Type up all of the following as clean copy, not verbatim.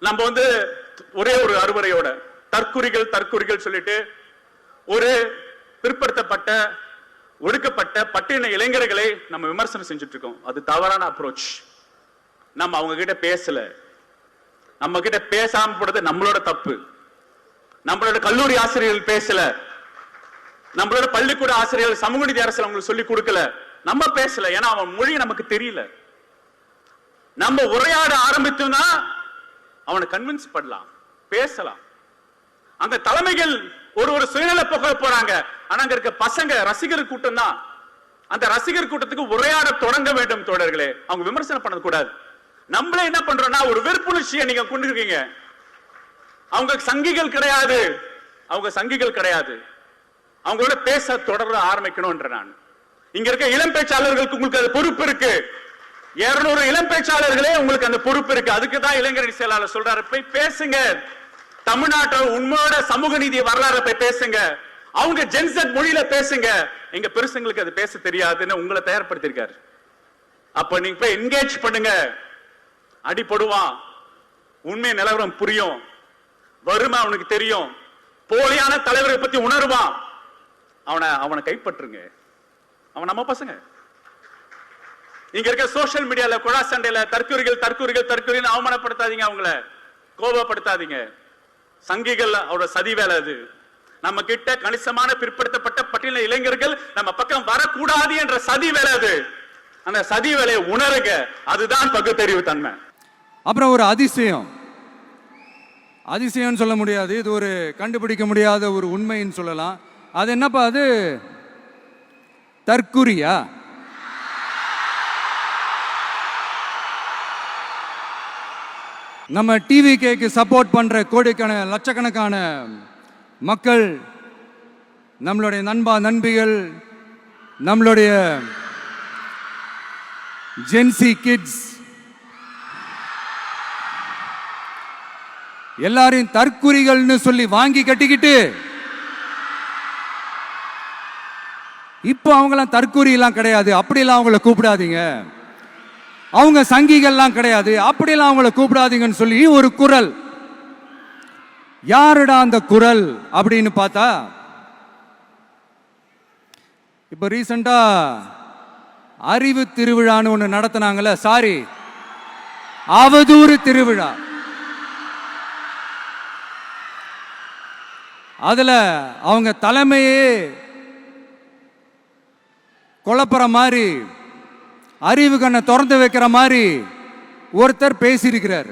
நம்ம ஒரே ஒரு அறுவரையோட தற்குறிகள் சொல்லிட்டு ஒரு பிற்படுத்தப்பட்ட ஒடுக்கப்பட்ட பட்டின இளைஞர்களை நம்ம விமர்சனம் செஞ்சுட்டு இருக்கோம். அது தவறான அப்ரோச். நம்ம அவங்க கிட்ட பேசல, நம்ம கிட்ட பேசாம போறது நம்மளோட தப்பு. நம்மளோட கல்லூரி ஆசிரியர்கள் பேசல, நம்மளோட பள்ளிக்கூட ஆசிரியர்கள் சமூக நீதி அரசியல் அவங்களுக்கு சொல்லி கொடுக்கல, நம்ம பேசல. ஏன்னா அவன் மொழி நமக்கு தெரியல. நம்ம உரையாட ஆரம்பித்தோம்னா அவனை கன்வின்ஸ் பண்ணலாம், பேசலாம். அந்த தலைமைகள் ஒரு சுயநல போக போறாங்க. ஆனா அங்க இருக்க பசங்க ரசிகர் கூட்டம் தான். அந்த ரசிகர் கூட்டத்துக்கு உரையாட தொடங்க வேண்டும் தோழர்களே. அவங்க விமர்சனம் பண்ண கூடாது. நம்மளே என்ன பண்றோம்னா ஒரு வெறுப்புணர்ச்சியை நீங்க கொண்டு இருக்கீங்க. அவங்க சங்கிகள் கிடையாது, அவங்களோட பேச தொடர ஆரம்பிக்கணும். நான் இங்க இருக்க இளம் பேச்சாளர்களுக்கு உங்களுக்கு அது பொறுப்பு இருக்கு. 200 இளம் பேச்சாளர்களே உங்களுக்கு அந்த பொறுப்பு இருக்கு. அதுக்கு தான் இளைஞரணி செயலாளர் சொல்றாரு, போய் பேசுங்க. தமிழ்நாட்டில் உண்மையோட சமூக நீதி வரலாறு போய் பேசுங்க. அவங்க ஜென்செட் மொழியில பேசுங்க. எங்க பெருசுங்களுக்கு அது பேச தெரியாதுன்னு உங்களை தயார்படுத்திருக்காரு. அப்ப நீங்க போய் என்கேஜ் பண்ணுங்க. அடிபடுவான், உண்மை நிலவரம் புரியும், வறுமை அவனுக்கு தெரியும், போலியான தலைவரை பத்தி உணர்வான். அவனை கைப்பற்றுங்க. அவன் நம்ம பசங்க. இங்க இருக்க சோசியல் மீடியால குழா சண்டையில தற்குறிகள் அவமானப்படுத்தாதீங்க, அவங்கள கோபப்படுத்தாதீங்க. சங்கிகள் அவரோட சதி வேலை அது. நம்ம கிட்ட கணிசமான பிற்படுத்தப்பட்ட பட்டியல இளைஞர்கள் நம்ம பக்கம் வரக்கூடாது என்ற சதி வேலை அது. அந்த சதி வேலையை உணருங்க. அதுதான் பகுத்தறிவு தன்மை. அப்புறம் ஒரு அதிசயம் சொல்ல முடியாது, இது ஒரு கண்டுபிடிக்க முடியாத ஒரு உண்மைன்னு சொல்லலாம். அது என்னப்பா, அது தற்குறியா? நம்ம டிவிகேக்கு சப்போர்ட் பண்ற கோடிக்கணக்கான லட்சக்கணக்கான மக்கள், நம்மளுடைய நண்பிகள், நம்மளுடைய ஜென்சி கிட்ஸ் எல்லாரையும் தற்குறிகள்னு சொல்லி வாங்கி கட்டிக்கிட்டு இப்போ அவங்களாம் தற்குறி எல்லாம் கிடையாது, அப்படிலாம் அவங்கள கூப்பிடாதீங்க. அவங்க சங்கிகள்லாம் கிடையாது, அப்படிலாம் அவங்கள கூப்பிடாதீங்கன்னு சொல்லி ஒரு குரல். யாருடா அந்த குரல் அப்படின்னு பார்த்தா, இப்ப ரீசெண்டா அறிவு திருவிழான்னு ஒண்ணு நடத்தினாங்கல்ல, அவதூறு திருவிழா. அதுல அவங்க தலைமையே குழப்பற மாதிரி, அறிவு கண்ணை திறந்து வைக்கிற மாதிரி ஒருத்தர் பேசியிருக்கிறார்.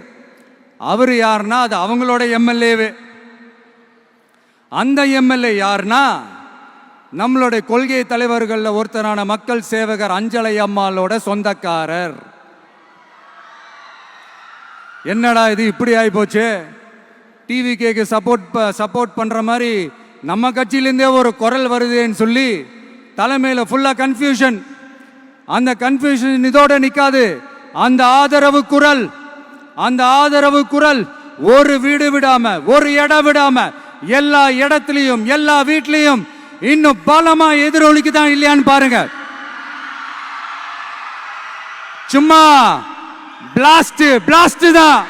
அவர் யாருன்னா அது அவங்களோட எம்எல்ஏவே. அந்த எம்எல்ஏ யாருன்னா நம்மளுடைய கொள்கை தலைவர்கள் ஒருத்தரான மக்கள் சேவகர் அஞ்சலை அம்மாளோட சொந்தக்காரர். என்னடா இது இப்படி ஆகி போச்சு? டிவிகேக்கு சப்போர்ட் பண்ற மாதிரி நம்ம கட்சியிலேருந்தே ஒரு குரல் வருதுன்னு சொல்லி தலைமையில் ஃபுல்லா கன்ஃபியூஷன். அந்த கன்ஃபியூஷன் இதோட நிக்காது. அந்த ஆதரவு குரல் ஒரு வீடு விடாம, ஒரு இடம் விடாம, எல்லா இடத்திலையும், எல்லா வீட்லயும் இன்னும் பலமா எதிரொலிக்குதான் இல்லையான்னு பாருங்க. சும்மா பிளாஸ்ட் தான்.